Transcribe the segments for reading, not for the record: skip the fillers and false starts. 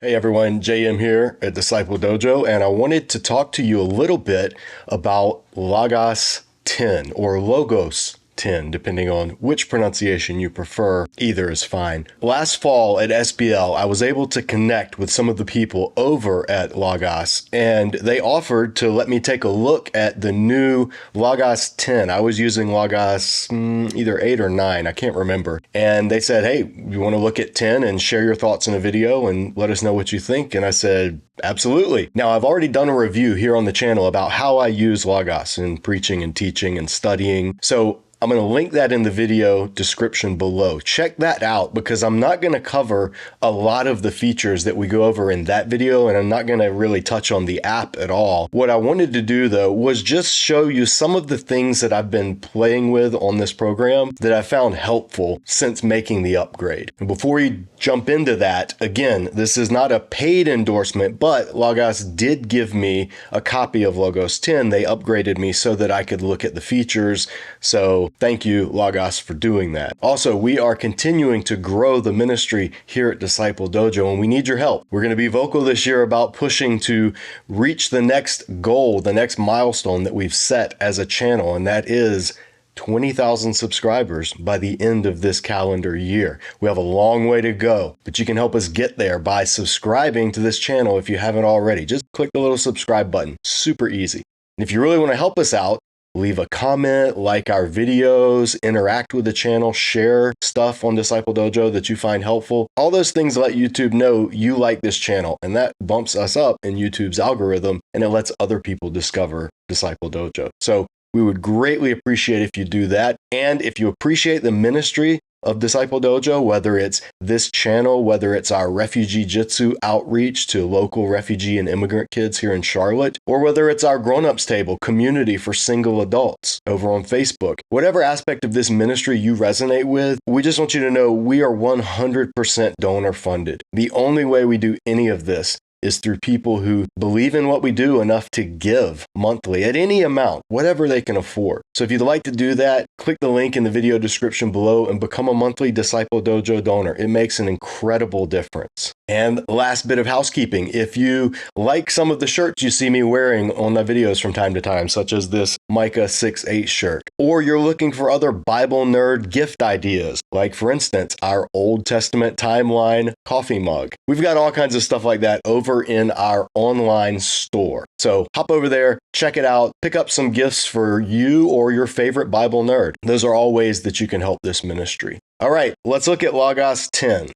Hey everyone, JM here at Disciple Dojo, and I wanted to talk to you a little bit about Logos 10 or Logos 10, depending on which pronunciation you prefer. Either is fine. Last fall at SBL, I was able to connect with some of the people over at Logos, and they offered to let me take a look at the new Logos 10. I was using Logos either 8 or 9, I can't remember. And they said, hey, you want to look at 10 and share your thoughts in a video and let us know what you think? And I said, absolutely. Now, I've already done a review here on the channel about how I use Logos in preaching and teaching and studying. So I'm going to link that in the video description below. Check that out because I'm not going to cover a lot of the features that we go over in that video, and I'm not going to really touch on the app at all. What I wanted to do though was just show you some of the things that I've been playing with on this program that I found helpful since making the upgrade. And before we jump into that, again, this is not a paid endorsement, but Logos did give me a copy of Logos 10. They upgraded me so that I could look at the features. So thank you, Logos, for doing that. Also, we are continuing to grow the ministry here at Disciple Dojo, and we need your help. We're going to be vocal this year about pushing to reach the next goal, the next milestone that we've set as a channel, and that is 20,000 subscribers by the end of this calendar year. We have a long way to go, but you can help us get there by subscribing to this channel if you haven't already. Just click the little subscribe button. Super easy. And if you really want to help us out, leave a comment, like our videos, interact with the channel, share stuff on Disciple Dojo that you find helpful. All those things let YouTube know you like this channel, and that bumps us up in YouTube's algorithm, and it lets other people discover Disciple Dojo. So we would greatly appreciate if you do that. And if you appreciate the ministry of Disciple Dojo, whether it's this channel, whether it's our Refugee Jitsu outreach to local refugee and immigrant kids here in Charlotte, or whether it's our grown-ups table community for single adults over on Facebook, whatever aspect of this ministry you resonate with, we just want you to know we are 100% donor funded. The only way we do any of this is through people who believe in what we do enough to give monthly at any amount, whatever they can afford. So if you'd like to do that, click the link in the video description below and become a monthly Disciple Dojo donor. It makes an incredible difference. And last bit of housekeeping, if you like some of the shirts you see me wearing on my videos from time to time, such as this Micah 6:8 shirt, or you're looking for other Bible nerd gift ideas, like for instance, our Old Testament timeline coffee mug. We've got all kinds of stuff like that over in our online store. So hop over there, check it out, pick up some gifts for you or your favorite Bible nerd. Those are all ways that you can help this ministry. All right, let's look at Logos 10.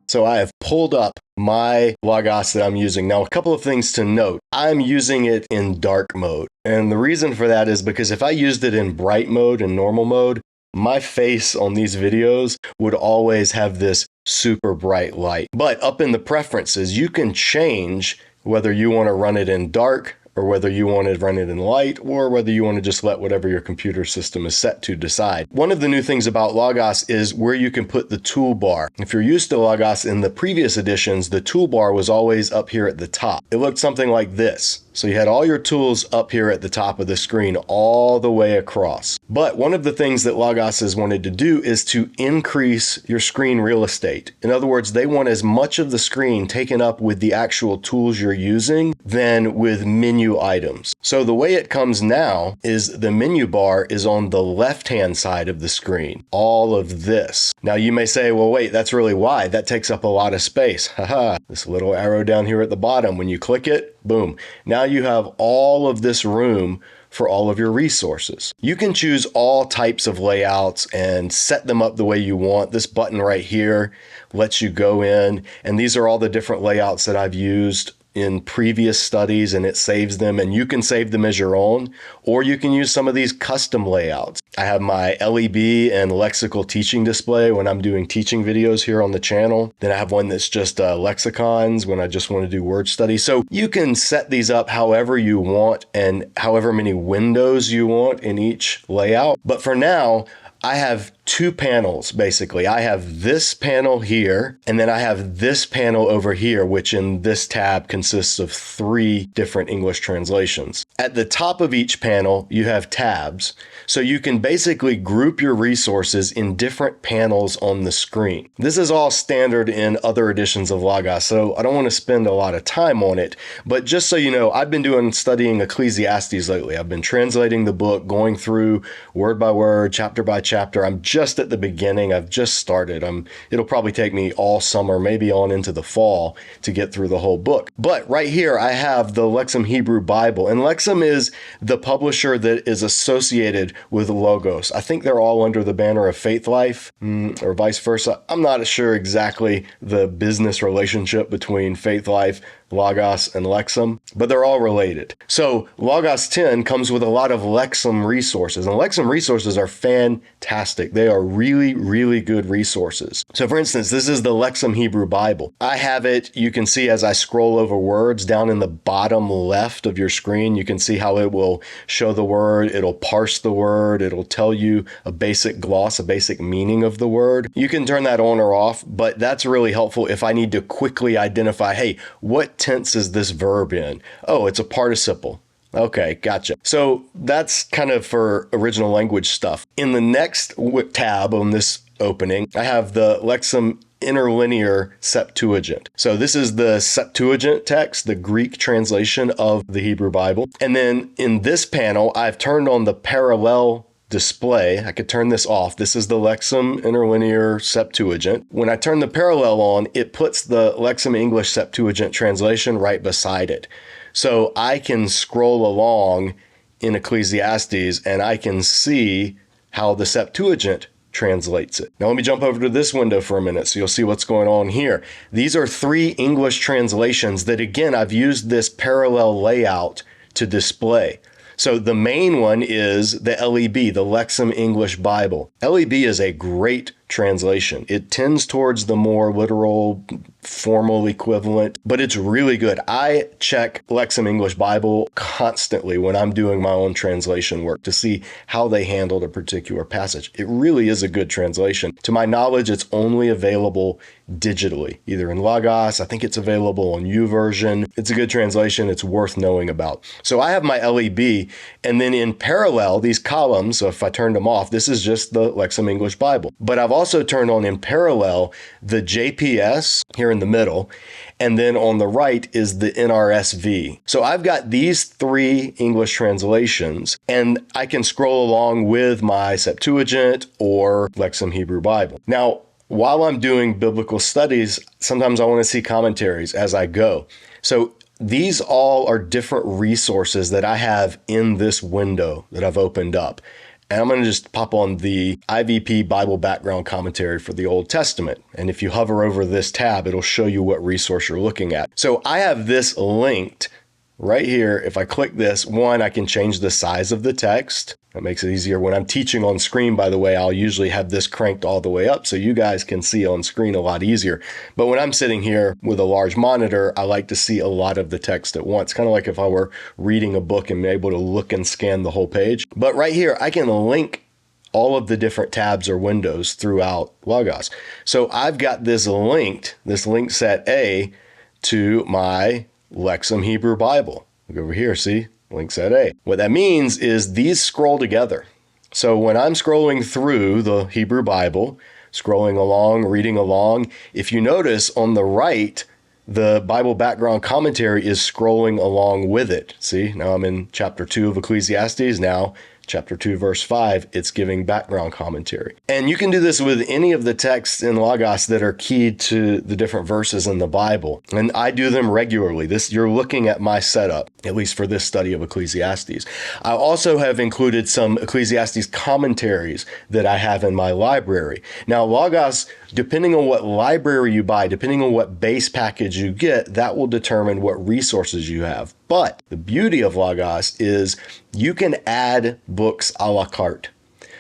So I have pulled up my Logos that I'm using. Now, a couple of things to note. I'm using it in dark mode. And the reason for that is because if I used it in bright mode and normal mode, my face on these videos would always have this super bright light. But up in the preferences, you can change whether you want to run it in dark or whether you want to run it in light, or whether you want to just let whatever your computer system is set to decide. One of the new things about Logos is where you can put the toolbar. If you're used to Logos in the previous editions, the toolbar was always up here at the top. It looked something like this. So you had all your tools up here at the top of the screen all the way across. But one of the things that Logos has wanted to do is to increase your screen real estate. In other words, they want as much of the screen taken up with the actual tools you're using than with menu items. So the way it comes now is the menu bar is on the left-hand side of the screen. All of this. Now you may say, well, wait, that's really wide. That takes up a lot of space. Haha, this little arrow down here at the bottom, when you click it, boom. Now you have all of this room for all of your resources. You can choose all types of layouts and set them up the way you want. This button right here lets you go in, and these are all the different layouts that I've used in previous studies, and it saves them, and you can save them as your own, or you can use some of these custom layouts. I have my LEB and lexical teaching display when I'm doing teaching videos here on the channel. Then I have one that's just lexicons when I just want to do word study. So you can set these up however you want and however many windows you want in each layout. But for now, I have two panels, basically. I have this panel here, and then I have this panel over here, which in this tab consists of 3 different English translations. At the top of each panel, you have tabs. So you can basically group your resources in different panels on the screen. This is all standard in other editions of Logos, so I don't want to spend a lot of time on it. But just so you know, I've been studying Ecclesiastes lately. I've been translating the book, going through word by word, chapter by chapter. I'm just at the beginning. I've just started. It'll probably take me all summer, maybe on into the fall, to get through the whole book. But right here, I have the Lexham Hebrew Bible, and Lexham is the publisher that is associated with Logos. I think they're all under the banner of Faith Life, or vice versa. I'm not sure exactly the business relationship between Faith Life, Logos, and Lexham, but they're all related. So Logos 10 comes with a lot of Lexham resources, and Lexham resources are fantastic. They are really, really good resources. So for instance, this is the Lexham Hebrew Bible. I have it, you can see as I scroll over words down in the bottom left of your screen, you can see how it will show the word, it'll parse the word, it'll tell you a basic gloss, a basic meaning of the word. You can turn that on or off, but that's really helpful if I need to quickly identify, hey, what tense is this verb in? Oh, it's a participle. Okay, gotcha. So that's kind of for original language stuff. In the next tab on this opening, I have the Lexham Interlinear Septuagint. So this is the Septuagint text, the Greek translation of the Hebrew Bible. And then in this panel, I've turned on the parallel display. I could turn this off. This is the Lexham Interlinear Septuagint. When I turn the parallel on, it puts the Lexham English Septuagint translation right beside it. So I can scroll along in Ecclesiastes and I can see how the Septuagint translates it. Now let me jump over to this window for a minute so you'll see what's going on here. These are 3 English translations that, again, I've used this parallel layout to display. So the main one is the LEB, the Lexham English Bible. LEB is a great translation. It tends towards the more literal, formal equivalent, but it's really good. I check Lexham English Bible constantly when I'm doing my own translation work to see how they handled a particular passage. It really is a good translation. To my knowledge, it's only available digitally, either in Logos. I think it's available on YouVersion. It's a good translation. It's worth knowing about. So I have my LEB, and then in parallel, these columns, so if I turned them off, this is just the Lexham English Bible. But I've also turned on in parallel the JPS here in the middle, and then on the right is the NRSV. So I've got these 3 English translations, and I can scroll along with my Septuagint or Lexham Hebrew Bible. Now, while I'm doing biblical studies, sometimes I want to see commentaries as I go. So these all are different resources that I have in this window that I've opened up. And I'm going to just pop on the IVP Bible Background Commentary for the Old Testament. And if you hover over this tab, it'll show you what resource you're looking at. So I have this linked right here. If I click this, one, I can change the size of the text. That makes it easier. When I'm teaching on screen, by the way, I'll usually have this cranked all the way up so you guys can see on screen a lot easier. But when I'm sitting here with a large monitor, I like to see a lot of the text at once, kind of like if I were reading a book and able to look and scan the whole page. But right here, I can link all of the different tabs or windows throughout Logos. So I've got this linked, this link set A, to my Lexham Hebrew Bible. Look over here, see? Link set A. What that means is these scroll together. So when I'm scrolling through the Hebrew Bible, scrolling along, reading along, if you notice on the right, the Bible Background Commentary is scrolling along with it. See, now I'm in chapter 2 of Ecclesiastes. Now, chapter 2, verse 5, it's giving background commentary. And you can do this with any of the texts in Logos that are keyed to the different verses in the Bible. And I do them regularly. You're looking at my setup, at least for this study of Ecclesiastes. I also have included some Ecclesiastes commentaries that I have in my library. Now, Logos, depending on what library you buy, depending on what base package you get, that will determine what resources you have. But the beauty of Logos is you can add books a la carte.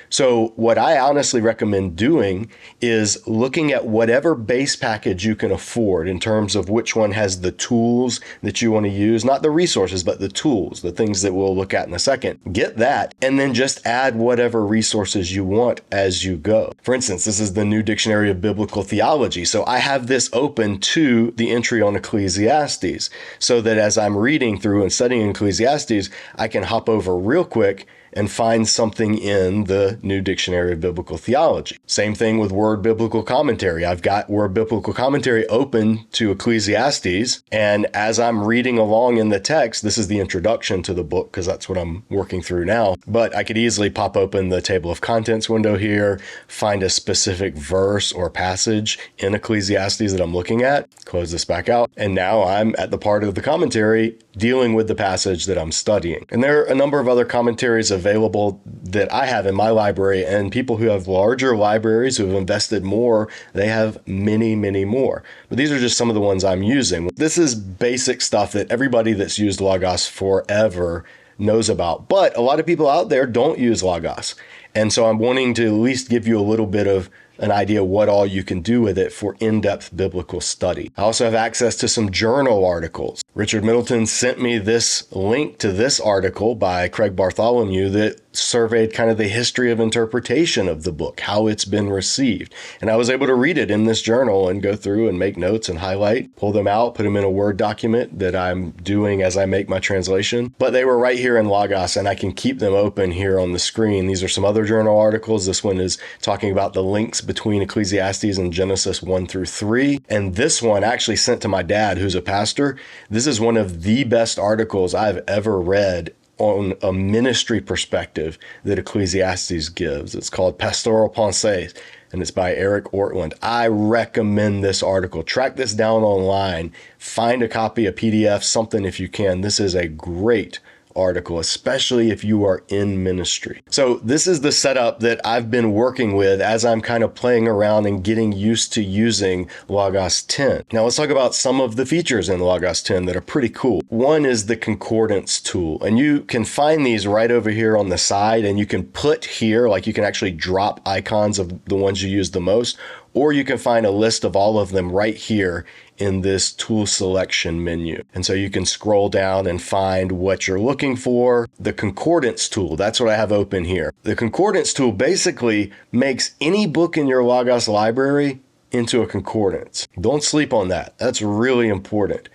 So what I honestly recommend doing is looking at whatever base package you can afford in terms of which one has the tools that you want to use, not the resources, but the tools, the things that we'll look at in a second. Get that, and then just add whatever resources you want as you go. For instance, this is the New Dictionary of Biblical Theology. So I have this open to the entry on Ecclesiastes so that as I'm reading through and studying Ecclesiastes, I can hop over real quick and find something in the New Dictionary of Biblical Theology. Same thing with Word Biblical Commentary. I've got Word Biblical Commentary open to Ecclesiastes, and as I'm reading along in the text, this is the introduction to the book because that's what I'm working through now, but I could easily pop open the table of contents window here, find a specific verse or passage in Ecclesiastes that I'm looking at, close this back out, and now I'm at the part of the commentary dealing with the passage that I'm studying. And there are a number of other commentaries available that I have in my library, and people who have larger libraries who have invested more, they have many, many more. But these are just some of the ones I'm using. This is basic stuff that everybody that's used Logos forever knows about. But a lot of people out there don't use Logos. And so I'm wanting to at least give you a little bit of an idea what all you can do with it for in-depth biblical study. I also have access to some journal articles. Richard Middleton sent me this link to this article by Craig Bartholomew that surveyed kind of the history of interpretation of the book, how it's been received. And I was able to read it in this journal and go through and make notes and highlight, pull them out, put them in a Word document that I'm doing as I make my translation. But they were right here in Logos, and I can keep them open here on the screen. These are some other journal articles. This one is talking about the links between Ecclesiastes and Genesis 1 through 3. And this one actually sent to my dad, who's a pastor. This is one of the best articles I've ever read on a ministry perspective that Ecclesiastes gives. It's called Pastoral Pensées, and it's by Eric Ortland. I recommend this article. Track this down online. Find a copy, a PDF, something if you can. This is a great article, especially if you are in ministry. So this is the setup that I've been working with as I'm kind of playing around and getting used to using Logos 10. Now let's talk about some of the features in Logos 10 that are pretty cool. One is the concordance tool, and you can find these right over here on the side, and you can put here, like you can actually drop icons of the ones you use the most, or you can find a list of all of them right here in this tool selection menu. And so you can scroll down and find what you're looking for. The concordance tool, that's what I have open here. The concordance tool basically makes any book in your Logos library into a concordance. Don't sleep on that. That's really important.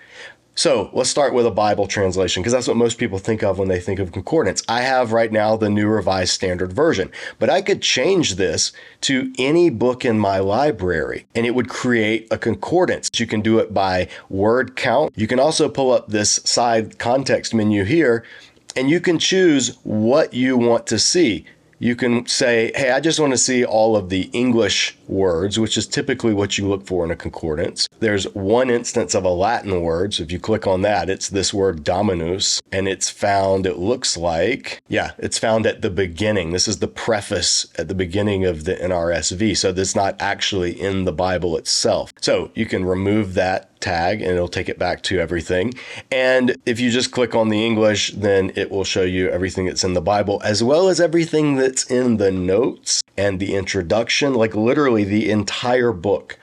So let's start with a Bible translation, because that's what most people think of when they think of concordance. I have right now the New Revised Standard Version, but I could change this to any book in my library and it would create a concordance. You can do it by word count. You can also pull up this side context menu here and you can choose what you want to see. You can say, hey, I just want to see all of the English words, which is typically what you look for in a concordance. There's one instance of a Latin word. So if you click on that, it's this word dominus, and it's found, it looks like, it's found at the beginning. This is the preface at the beginning of the NRSV. So that's not actually in the Bible itself. So you can remove that tag and it'll take it back to everything. And if you just click on the English, then it will show you everything that's in the Bible, as well as everything that's in the notes and the introduction, like literally the entire book.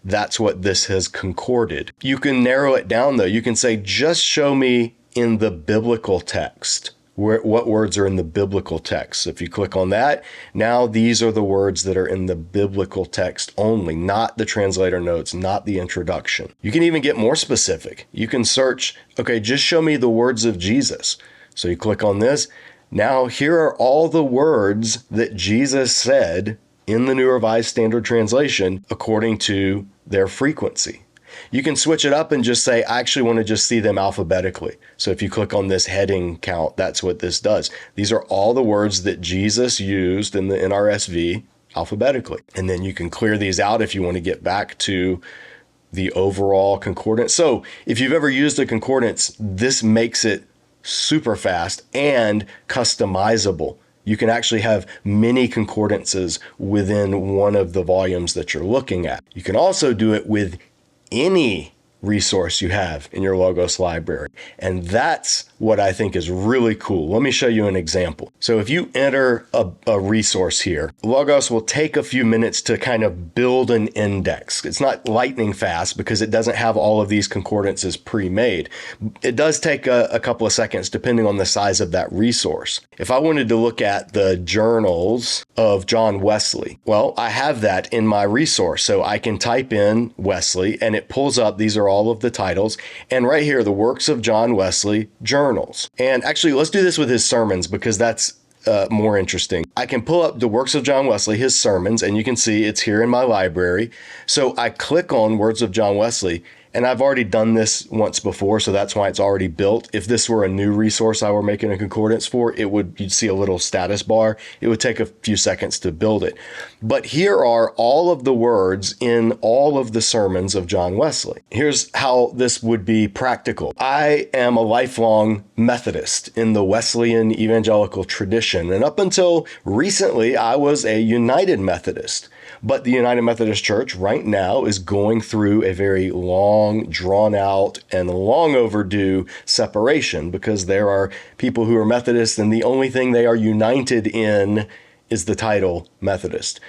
That's what this has concorded. You can narrow it down though. You can say, just show me in the biblical text. What words are in the biblical text. So if you click on that, now these are the words that are in the biblical text only, not the translator notes, not the introduction. You can even get more specific. You can search, okay, just show me the words of Jesus. So you click on this. Now here are all the words that Jesus said in the New Revised Standard Translation according to their frequency. You can switch it up and just say, I actually want to just see them alphabetically. So if you click on this heading count, that's what this does. These are all the words that Jesus used in the NRSV alphabetically. And then you can clear these out if you want to get back to the overall concordance. So if you've ever used a concordance, this makes it super fast and customizable. You can actually have many concordances within one of the volumes that you're looking at. You can also do it with any resource you have in your Logos library. And that's what I think is really cool. Let me show you an example. So if you enter a resource here, Logos will take a few minutes to kind of build an index. It's not lightning fast because it doesn't have all of these concordances pre-made. It does take a couple of seconds depending on the size of that resource. If I wanted to look at the journals of John Wesley, well, I have that in my resource. So I can type in Wesley and it pulls up, these are all of the titles. And right here, the works of John Wesley journals. And actually, let's do this with his sermons because that's more interesting. I can pull up the works of John Wesley, his sermons, and you can see it's here in my library. So I click on Words of John Wesley, and I've already done this once before, so that's why it's already built. If this were a new resource I were making a concordance for, you'd see a little status bar. It would take a few seconds to build it. But here are all of the words in all of the sermons of John Wesley. Here's how this would be practical. I am a lifelong Methodist in the Wesleyan evangelical tradition, and up until recently, I was a United Methodist. But the United Methodist Church right now is going through a very long, drawn out, and long overdue separation because there are people who are Methodists and the only thing they are united in is the title Methodist.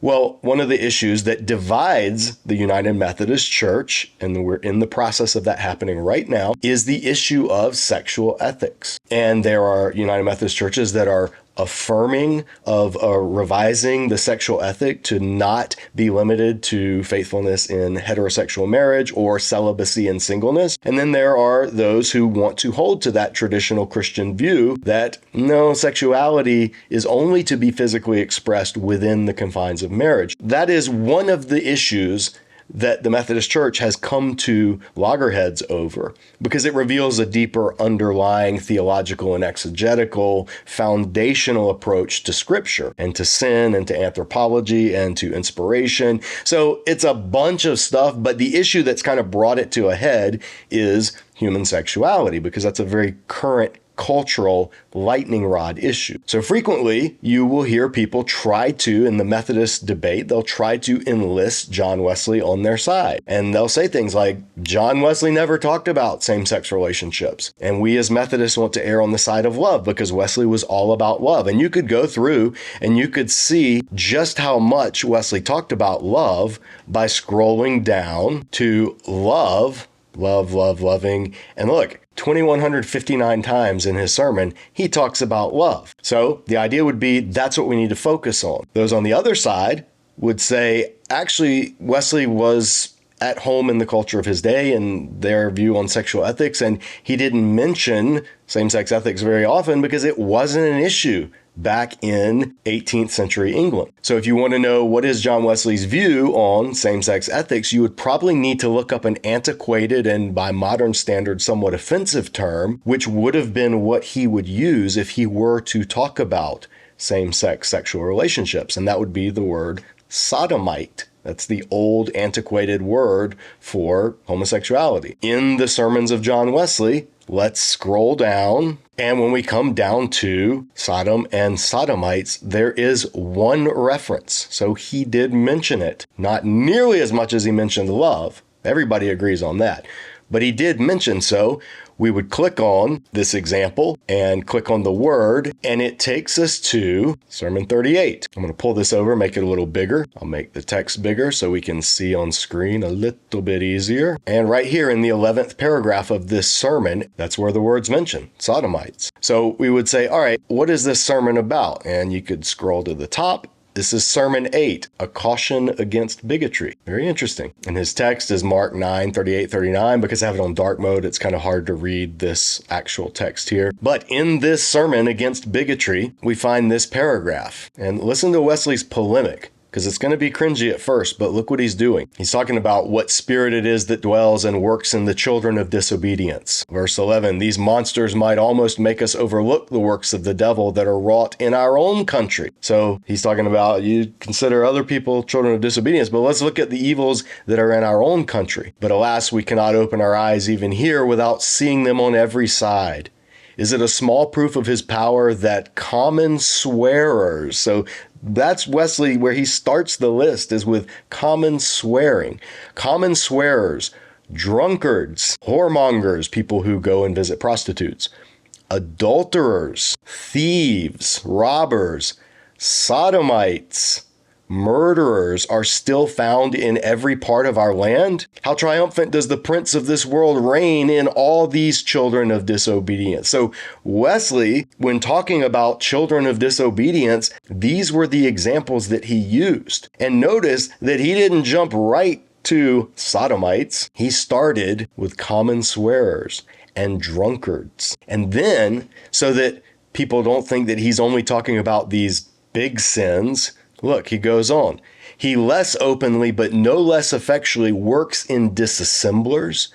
Well, one of the issues that divides the United Methodist Church, and we're in the process of that happening right now, is the issue of sexual ethics. And there are United Methodist churches that are affirming of revising the sexual ethic to not be limited to faithfulness in heterosexual marriage or celibacy and singleness. And then there are those who want to hold to that traditional Christian view that no, sexuality is only to be physically expressed within the confines of marriage. That is one of the issues that the Methodist Church has come to loggerheads over because it reveals a deeper underlying theological and exegetical foundational approach to Scripture and to sin and to anthropology and to inspiration. So it's a bunch of stuff, but the issue that's kind of brought it to a head is human sexuality because that's a very current cultural lightning rod issue. So frequently you will hear people try to, in the Methodist debate, they'll try to enlist John Wesley on their side. And they'll say things like, John Wesley never talked about same-sex relationships. And we as Methodists want to err on the side of love because Wesley was all about love. And you could go through and you could see just how much Wesley talked about love by scrolling down to loving. And look, 2,159 times in his sermon, he talks about love. So the idea would be that's what we need to focus on. Those on the other side would say, actually, Wesley was at home in the culture of his day and their view on sexual ethics, and he didn't mention same-sex ethics very often because it wasn't an issue back in 18th century England. So if you want to know what is John Wesley's view on same-sex ethics, you would probably need to look up an antiquated and by modern standards somewhat offensive term, which would have been what he would use if he were to talk about same-sex sexual relationships. And that would be the word sodomite. That's the old antiquated word for homosexuality. In the sermons of John Wesley, let's scroll down. And when we come down to Sodom and sodomites, there is one reference. So he did mention it, not nearly as much as he mentioned love. Everybody agrees on that. But he did mention so. We would click on this example and click on the word, and it takes us to Sermon 38. I'm going to pull this over, make it a little bigger. I'll make the text bigger so we can see on screen a little bit easier. And right here in the 11th paragraph of this sermon, that's where the word's mentioned, sodomites. So we would say, all right, what is this sermon about? And you could scroll to the top. This is Sermon 8, a caution against bigotry. Very interesting. And his text is Mark 9, 38, 39. Because I have it on dark mode, it's kind of hard to read this actual text here. But in this sermon against bigotry, we find this paragraph. And listen to Wesley's polemic, because it's going to be cringy at first, but look what he's doing. He's talking about what spirit it is that dwells and works in the children of disobedience. Verse 11, these monsters might almost make us overlook the works of the devil that are wrought in our own country. So he's talking about you consider other people children of disobedience, but let's look at the evils that are in our own country. But alas, we cannot open our eyes even here without seeing them on every side. Is it a small proof of his power that common swearers, so that's Wesley where he starts the list is with common swearing, common swearers, drunkards, whoremongers, people who go and visit prostitutes, adulterers, thieves, robbers, sodomites, murderers are still found in every part of our land? How triumphant does the prince of this world reign in all these children of disobedience? So Wesley, when talking about children of disobedience, these were the examples that he used. And notice that he didn't jump right to sodomites. He started with common swearers and drunkards. And then, so that people don't think that he's only talking about these big sins. Look, he goes on. He less openly, but no less effectually works in disassemblers,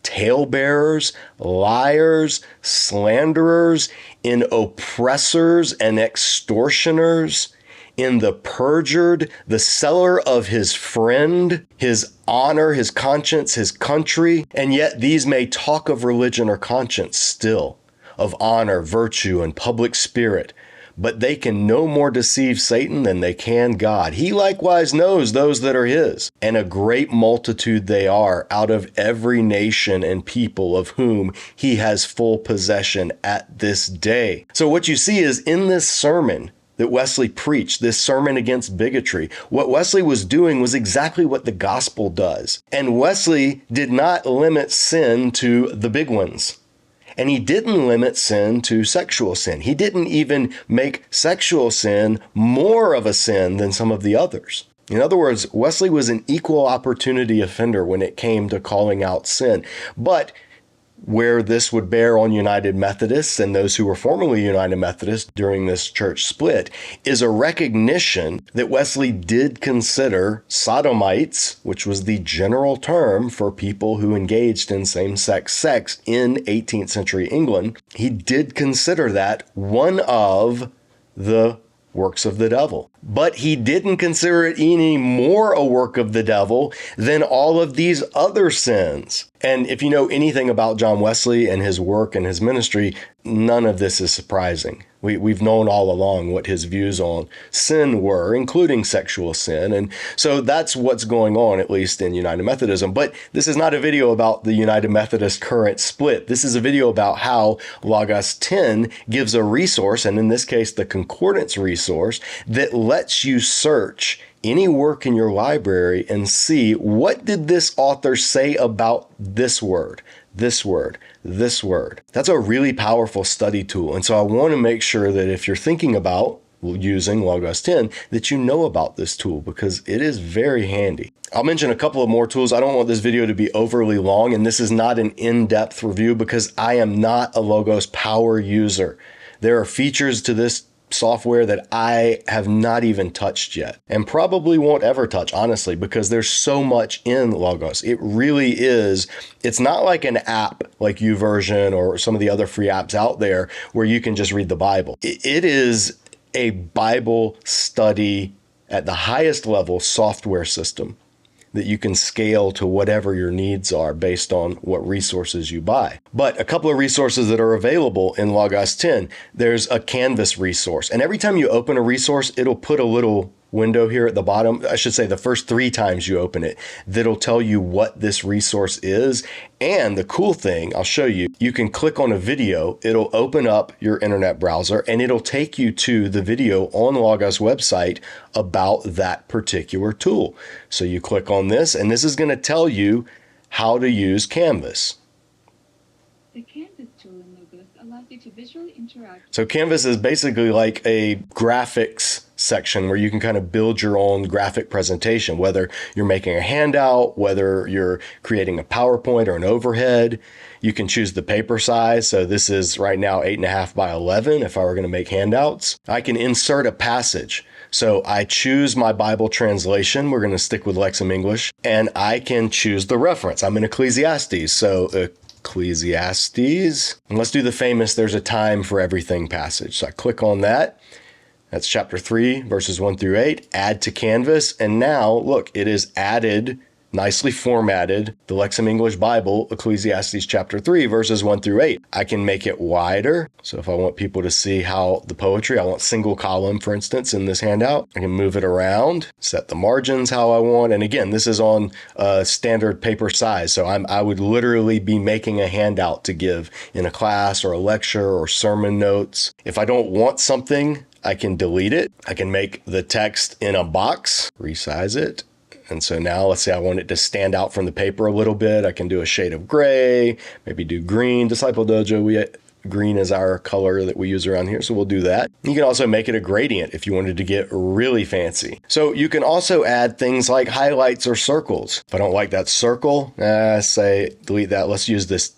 talebearers, liars, slanderers, in oppressors and extortioners, in the perjured, the seller of his friend, his honor, his conscience, his country. And yet these may talk of religion or conscience still, of honor, virtue, and public spirit. But they can no more deceive Satan than they can God. He likewise knows those that are his, and a great multitude they are out of every nation and people of whom he has full possession at this day. So what you see is in this sermon that Wesley preached, this sermon against bigotry, what Wesley was doing was exactly what the gospel does. And Wesley did not limit sin to the big ones. And he didn't limit sin to sexual sin. He didn't even make sexual sin more of a sin than some of the others. In other words, Wesley was an equal opportunity offender when it came to calling out sin. But where this would bear on United Methodists and those who were formerly United Methodists during this church split is a recognition that Wesley did consider sodomites, which was the general term for people who engaged in same-sex sex in 18th century England. He did consider that one of the works of the devil. But he didn't consider it any more a work of the devil than all of these other sins. And if you know anything about John Wesley and his work and his ministry, none of this is surprising. We've known all along what his views on sin were, including sexual sin. And so that's what's going on, at least in United Methodism. But this is not a video about the United Methodist current split. This is a video about how Logos 10 gives a resource, and in this case, the concordance resource, that lets you search any work in your library and see what did this author say about this word, this word, this word. That's a really powerful study tool. And so I want to make sure that if you're thinking about using Logos 10, that you know about this tool because it is very handy. I'll mention a couple of more tools. I don't want this video to be overly long, and this is not an in-depth review because I am not a Logos Power user. There are features to this software that I have not even touched yet and probably won't ever touch, honestly, because there's so much in Logos. It really is. It's not like an app like YouVersion or some of the other free apps out there where you can just read the Bible. It is a Bible study at the highest level software system that you can scale to whatever your needs are based on what resources you buy. But a couple of resources that are available in Logos 10, there's a Canvas resource. And every time you open a resource, it'll put a little window here at the bottom. I should say the first 3 times you open it, that'll tell you what this resource is. And the cool thing, I'll show you, you can click on a video, it'll open up your internet browser, and it'll take you to the video on Logos website about that particular tool. So you click on this, and this is going to tell you how to use Canvas. The Canvas tool in Logos allows you to visually interact. So Canvas is basically like a graphics section where you can kind of build your own graphic presentation, whether you're making a handout, whether you're creating a PowerPoint or an overhead. You can choose the paper size. So this is right now 8.5 by 11 if I were going to make handouts. I can insert a passage. So I choose my Bible translation. We're going to stick with Lexham English, and I can choose the reference. I'm in Ecclesiastes. So Ecclesiastes. And let's do the famous "there's a time for everything" passage. So I click on that. That's chapter 3, verses 1 through 8. Add to Canvas. And now, look, it is added, nicely formatted, the Lexham English Bible, Ecclesiastes chapter 3, verses 1 through 8. I can make it wider. So if I want people to see how the poetry, I want single column, for instance, in this handout. I can move it around, set the margins how I want. And again, this is on standard paper size. So I would literally be making a handout to give in a class or a lecture or sermon notes. If I don't want something, I can delete it. I can make the text in a box, resize it. And so now let's say I want it to stand out from the paper a little bit. I can do a shade of gray, maybe do green. Disciple Dojo, green is our color that we use around here, so we'll do that. You can also make it a gradient if you wanted to get really fancy. So you can also add things like highlights or circles. If I don't like that circle, say delete that. Let's use this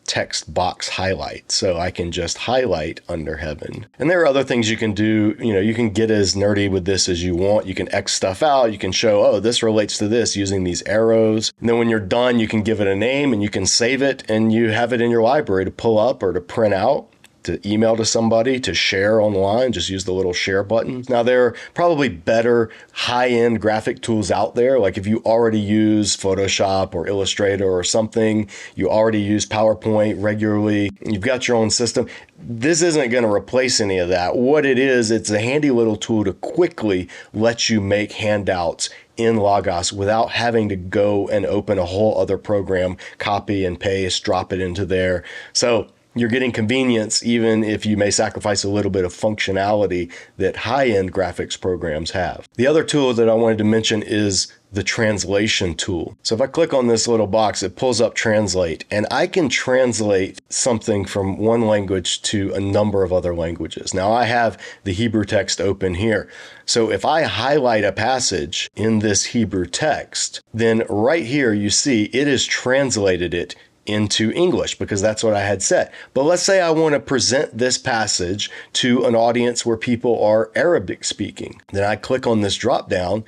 text box highlight. So I can just highlight under heaven. And there are other things you can do. You can get as nerdy with this as you want. You can X stuff out. You can show, oh, this relates to this using these arrows. And then when you're done, you can give it a name and you can save it and you have it in your library to pull up or to print out, to email to somebody, to share online. Just use the little share button. Now, there are probably better high-end graphic tools out there. Like if you already use Photoshop or Illustrator or something, you already use PowerPoint regularly, you've got your own system. This isn't going to replace any of that. What it is, it's a handy little tool to quickly let you make handouts in Logos without having to go and open a whole other program, copy and paste, drop it into there. So you're getting convenience, even if you may sacrifice a little bit of functionality that high-end graphics programs have. The other tool that I wanted to mention is the translation tool. So if I click on this little box, it pulls up Translate, and I can translate something from one language to a number of other languages. Now I have the Hebrew text open here. So if I highlight a passage in this Hebrew text, then right here you see it has translated it into English because that's what I had set. But let's say I want to present this passage to an audience where people are Arabic speaking. Then I click on this drop down,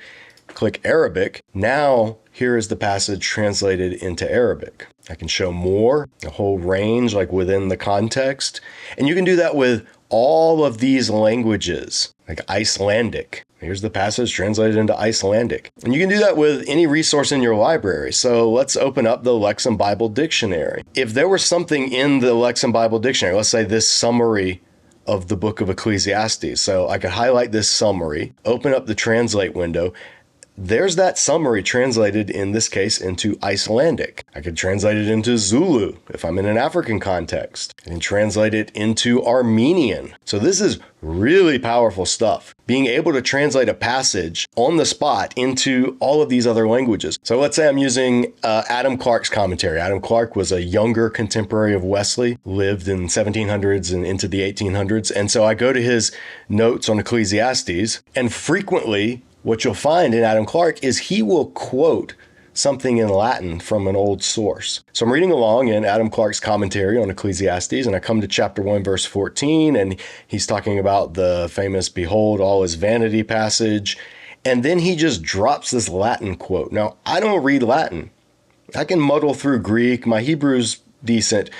click Arabic. Now here is the passage translated into Arabic. I can show more, a whole range like within the context. And you can do that with all of these languages, like Icelandic. Here's the passage translated into Icelandic. And you can do that with any resource in your library. So let's open up the Lexham Bible Dictionary. If there was something in the Lexham Bible Dictionary, let's say this summary of the book of Ecclesiastes. So I could highlight this summary, open up the translate window. There's that summary translated, in this case, into Icelandic. I could translate it into Zulu if I'm in an African context, and translate it into Armenian. So this is really powerful stuff. Being able to translate a passage on the spot into all of these other languages. So let's say I'm using Adam Clarke's commentary. Adam Clarke was a younger contemporary of Wesley, lived in 1700s and into the 1800s. And so I go to his notes on Ecclesiastes, and frequently what you'll find in Adam Clarke is he will quote something in Latin from an old source. So I'm reading along in Adam Clarke's commentary on Ecclesiastes, and I come to chapter 1, verse 14, and he's talking about the famous "Behold, all is vanity" passage. And then he just drops this Latin quote. Now, I don't read Latin. I can muddle through Greek. My Hebrew's decent.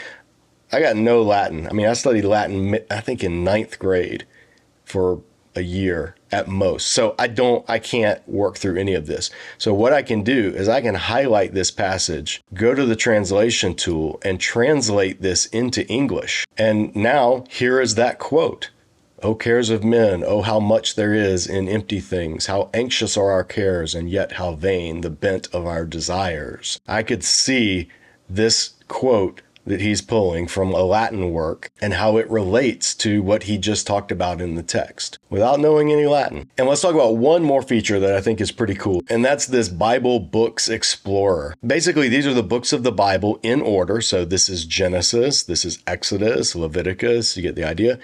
I got no Latin. I mean, I studied Latin, I think, in 9th grade for a year at most. So I can't work through any of this. So what I can do is I can highlight this passage, go to the translation tool, and translate this into English. And now here is that quote. "O cares of men, oh, how much there is in empty things. How anxious are our cares, and yet how vain the bent of our desires." I could see this quote that he's pulling from a Latin work and how it relates to what he just talked about in the text without knowing any Latin. And let's talk about one more feature that I think is pretty cool, and that's this Bible Books Explorer. Basically, these are the books of the Bible in order. So this is Genesis, this is Exodus, Leviticus, you get the idea.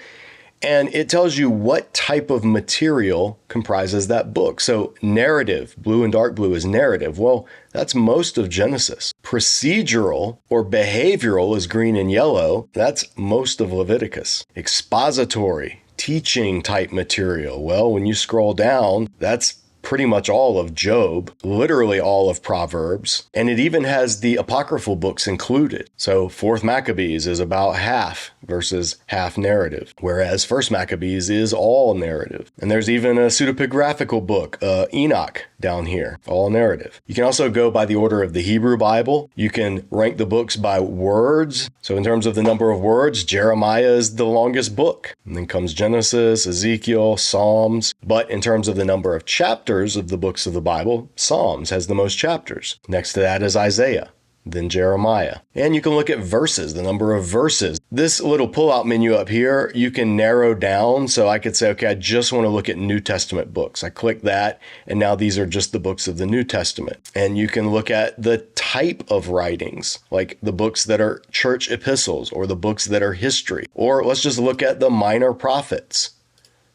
And it tells you what type of material comprises that book. So narrative, blue and dark blue is narrative. Well, that's most of Genesis. Procedural or behavioral is green and yellow. That's most of Leviticus. Expository, teaching type material. Well, when you scroll down, that's pretty much all of Job, literally all of Proverbs, and it even has the apocryphal books included. So 4th Maccabees is about half versus half narrative, whereas 1st Maccabees is all narrative. And there's even a pseudepigraphical book, Enoch, down here, all narrative. You can also go by the order of the Hebrew Bible. You can rank the books by words. So in terms of the number of words, Jeremiah is the longest book. And then comes Genesis, Ezekiel, Psalms. But in terms of the number of chapters of the books of the Bible, Psalms has the most chapters. Next to that is Isaiah, then Jeremiah. And you can look at verses, the number of verses. This little pull-out menu up here, you can narrow down. So I could say, okay, I just want to look at New Testament books. I click that, and now these are just the books of the New Testament. And you can look at the type of writings, like the books that are church epistles or the books that are history. Or let's just look at the minor prophets.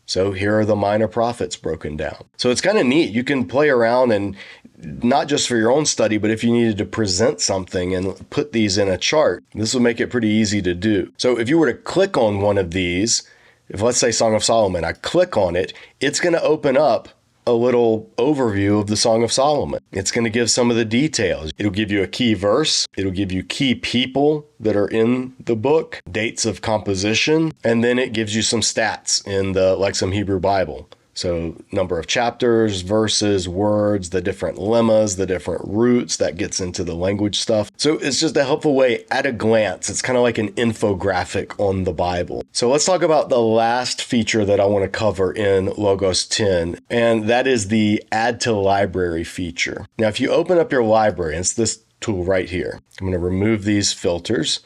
So here are the minor prophets broken down. So it's kind of neat. You can play around and not just for your own study, but if you needed to present something and put these in a chart, this will make it pretty easy to do. So if you were to click on one of these, if let's say Song of Solomon, I click on it, it's going to open up a little overview of the Song of Solomon. It's going to give some of the details. It'll give you a key verse. It'll give you key people that are in the book, dates of composition, and then it gives you some stats in the Lexham Hebrew Bible. So number of chapters, verses, words, the different lemmas, the different roots, that gets into the language stuff. So it's just a helpful way at a glance. It's kind of like an infographic on the Bible. So let's talk about the last feature that I want to cover in Logos 10, and that is the Add to Library feature. Now, if you open up your library, it's this tool right here. I'm going to remove these filters.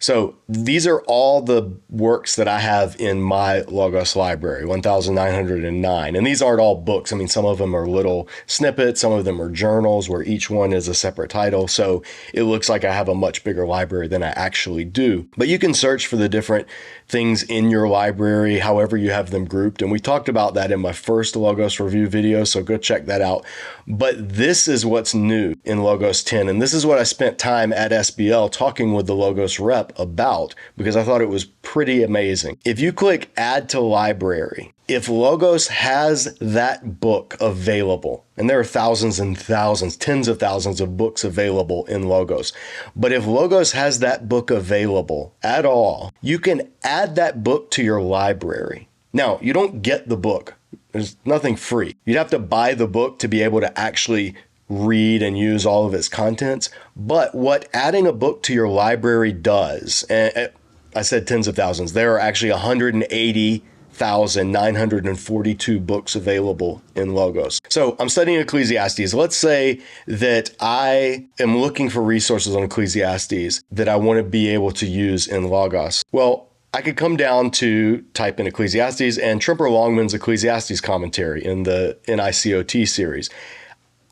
So these are all the works that I have in my Logos library, 1,909. And these aren't all books. I mean, some of them are little snippets. Some of them are journals where each one is a separate title. So it looks like I have a much bigger library than I actually do. But you can search for the different things in your library, however you have them grouped. And we talked about that in my first Logos review video, so go check that out. But this is what's new in Logos 10. And this is what I spent time at SBL talking with the Logos rep about, because I thought it was pretty amazing. If you click Add to Library, if Logos has that book available, and there are thousands and thousands, tens of thousands of books available in Logos, but if Logos has that book available at all, you can add that book to your library. Now, you don't get the book. There's nothing free. You'd have to buy the book to be able to actually read and use all of its contents. But what adding a book to your library does, and I said tens of thousands, there are actually 180,942 books available in Logos. So I'm studying Ecclesiastes. Let's say that I am looking for resources on Ecclesiastes that I want to be able to use in Logos. Well, I could come down to type in Ecclesiastes and Tremper Longman's Ecclesiastes commentary in the NICOT series.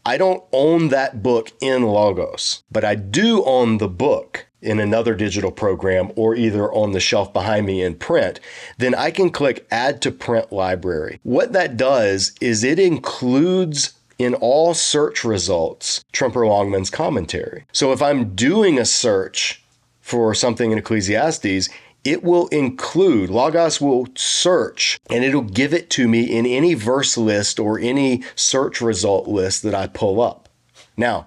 I don't own that book in Logos, but I do own the book in another digital program or either on the shelf behind me in print. Then I can click Add to Print Library. What that does is it includes in all search results Tremper Longman's commentary. So if I'm doing a search for something in Ecclesiastes, it will include, Logos will search, and it'll give it to me in any verse list or any search result list that I pull up. Now,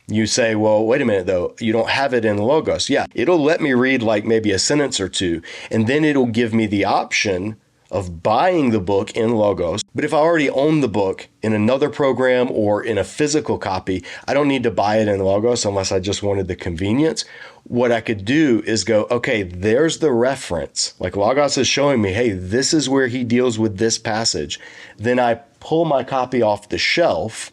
you say, well, wait a minute though, you don't have it in Logos. Yeah, it'll let me read like maybe a sentence or two, and then it'll give me the option of buying the book in Logos. But if I already own the book in another program or in a physical copy, I don't need to buy it in Logos unless I just wanted the convenience. What I could do is go, okay, there's the reference. Like Logos is showing me, hey, this is where he deals with this passage. Then I pull my copy off the shelf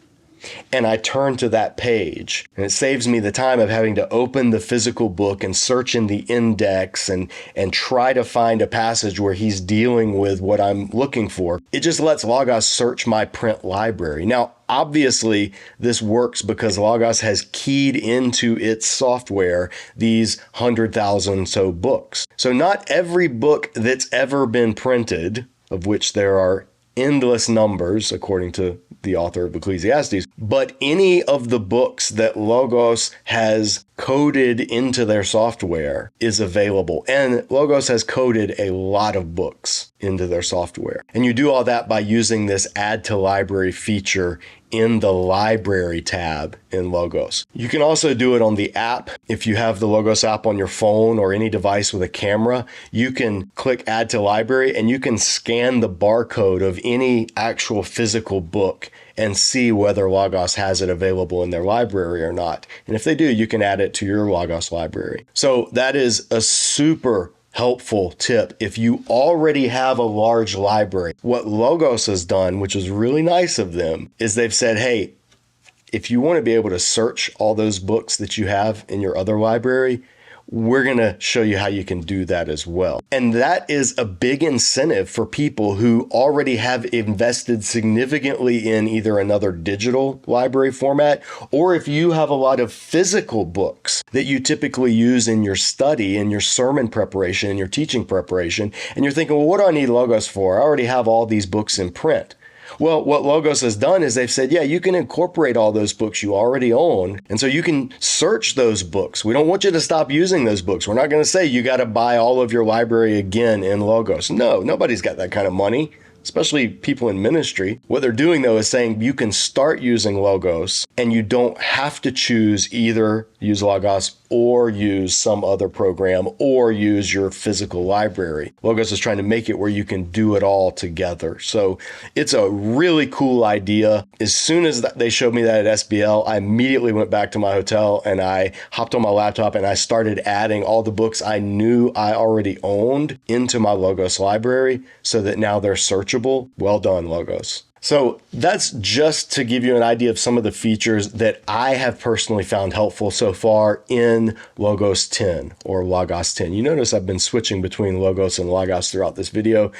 and I turn to that page. And it saves me the time of having to open the physical book and search in the index and try to find a passage where he's dealing with what I'm looking for. It just lets Logos search my print library. Now, obviously, this works because Logos has keyed into its software these 100,000 so books. So not every book that's ever been printed, of which there are endless numbers, according to the author of Ecclesiastes, but any of the books that Logos has coded into their software is available. And Logos has coded a lot of books into their software. And you do all that by using this Add to Library feature in the Library tab in Logos. You can also do it on the app. If you have the Logos app on your phone or any device with a camera, you can click Add to Library and you can scan the barcode of any actual physical book and see whether Logos has it available in their library or not. And if they do, you can add it to your Logos library. So that is a super helpful tip if you already have a large library. What Logos has done, which is really nice of them, is they've said, hey, if you want to be able to search all those books that you have in your other library, we're going to show you how you can do that as well. And that is a big incentive for people who already have invested significantly in either another digital library format, or if you have a lot of physical books that you typically use in your study, in your sermon preparation, in your teaching preparation, and you're thinking, well, what do I need Logos for? I already have all these books in print. Well, what Logos has done is they've said, yeah, you can incorporate all those books you already own. And so you can search those books. We don't want you to stop using those books. We're not going to say you got to buy all of your library again in Logos. No, nobody's got that kind of money, especially people in ministry. What they're doing, though, is saying you can start using Logos and you don't have to choose either use Logos or use some other program or use your physical library. Logos is trying to make it where you can do it all together. So it's a really cool idea. As soon as they showed me that at SBL, I immediately went back to my hotel and I hopped on my laptop and I started adding all the books I knew I already owned into my Logos library so that now they're searchable. Well done, Logos. So that's just to give you an idea of some of the features that I have personally found helpful so far in Logos 10 or Logos 10. You notice I've been switching between Logos and Logos throughout this video.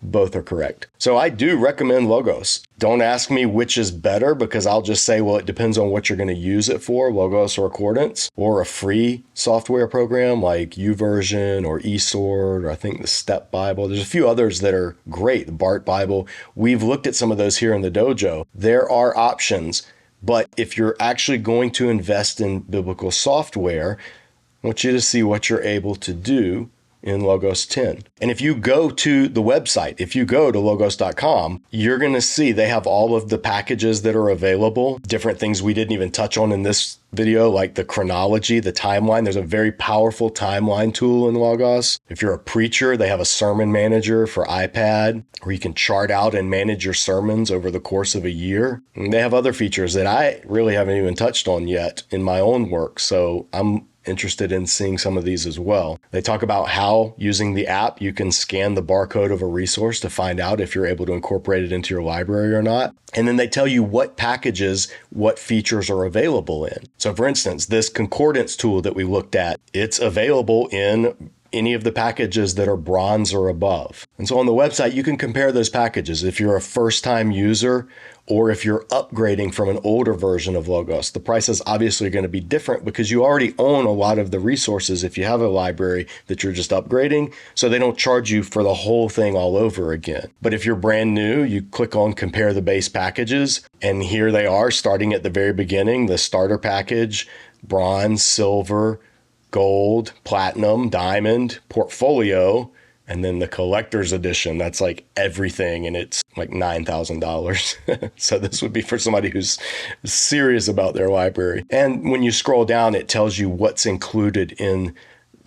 Both are correct. So I do recommend Logos. Don't ask me which is better because I'll just say, well, it depends on what you're going to use it for, Logos or Accordance, or a free software program like YouVersion or eSword, or I think the Step Bible. There's a few others that are great, the Bart Bible. We've looked at some of those here in the dojo. There are options, but if you're actually going to invest in biblical software, I want you to see what you're able to do in Logos 10. And if you go to the website, if you go to logos.com, you're going to see they have all of the packages that are available, different things we didn't even touch on in this video, like the chronology, the timeline. There's a very powerful timeline tool in Logos. If you're a preacher, they have a sermon manager for iPad where you can chart out and manage your sermons over the course of a year. And they have other features that I really haven't even touched on yet in my own work. So I'm interested in seeing some of these as well. They talk about how using the app, you can scan the barcode of a resource to find out if you're able to incorporate it into your library or not. And then they tell you what packages, what features are available in. So for instance, this concordance tool that we looked at, it's available in any of the packages that are bronze or above. And so on the website, you can compare those packages if you're a first-time user or if you're upgrading from an older version of Logos. The price is obviously going to be different because you already own a lot of the resources if you have a library that you're just upgrading, so they don't charge you for the whole thing all over again. But if you're brand new, you click on compare the base packages, and here they are starting at the very beginning, the starter package, bronze, silver, gold, platinum, diamond, portfolio, and then the collector's edition. That's like everything, and it's like $9,000. So this would be for somebody who's serious about their library. And when you scroll down, it tells you what's included in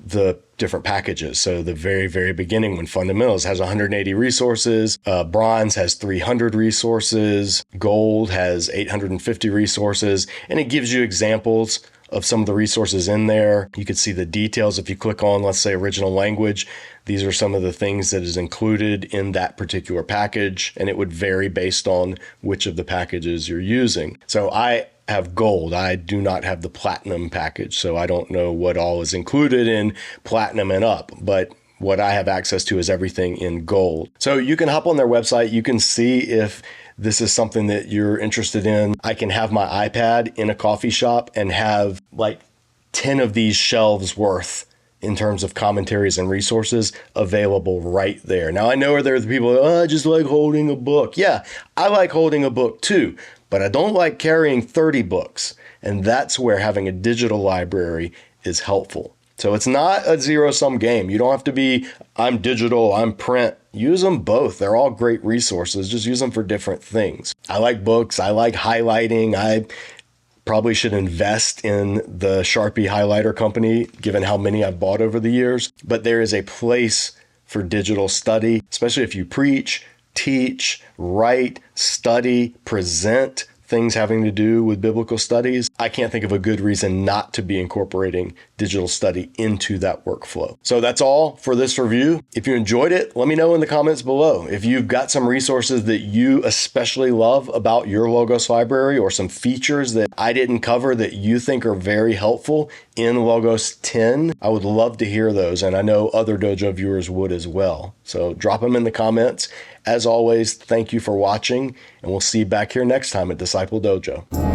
the different packages. So the very, very beginning, when Fundamentals has 180 resources, Bronze has 300 resources, Gold has 850 resources, and it gives you examples of some of the resources in there. You can see the details if you click on, let's say, original language. These are some of the things that is included in that particular package, and it would vary based on which of the packages you're using. So I have gold. I do not have the platinum package, so I don't know what all is included in platinum and up, but what I have access to is everything in gold. So you can hop on their website. You can see if this is something that you're interested in. I can have my iPad in a coffee shop and have like 10 of these shelves worth in terms of commentaries and resources available right there. Now, I know there are the people that, I just like holding a book. Yeah, I like holding a book too, but I don't like carrying 30 books. And that's where having a digital library is helpful. So it's not a zero-sum game. You don't have to be, I'm digital, I'm print. Use them both. They're all great resources. Just use them for different things. I like books. I like highlighting. I probably should invest in the Sharpie highlighter company, given how many I've bought over the years. But there is a place for digital study, especially if you preach, teach, write, study, present things having to do with biblical studies. I can't think of a good reason not to be incorporating digital study into that workflow. So that's all for this review. If you enjoyed it, let me know in the comments below. If you've got some resources that you especially love about your Logos library, or some features that I didn't cover that you think are very helpful in Logos 10, I would love to hear those. And I know other Dojo viewers would as well. So drop them in the comments. As always, thank you for watching, and we'll see you back here next time at Disciple Dojo.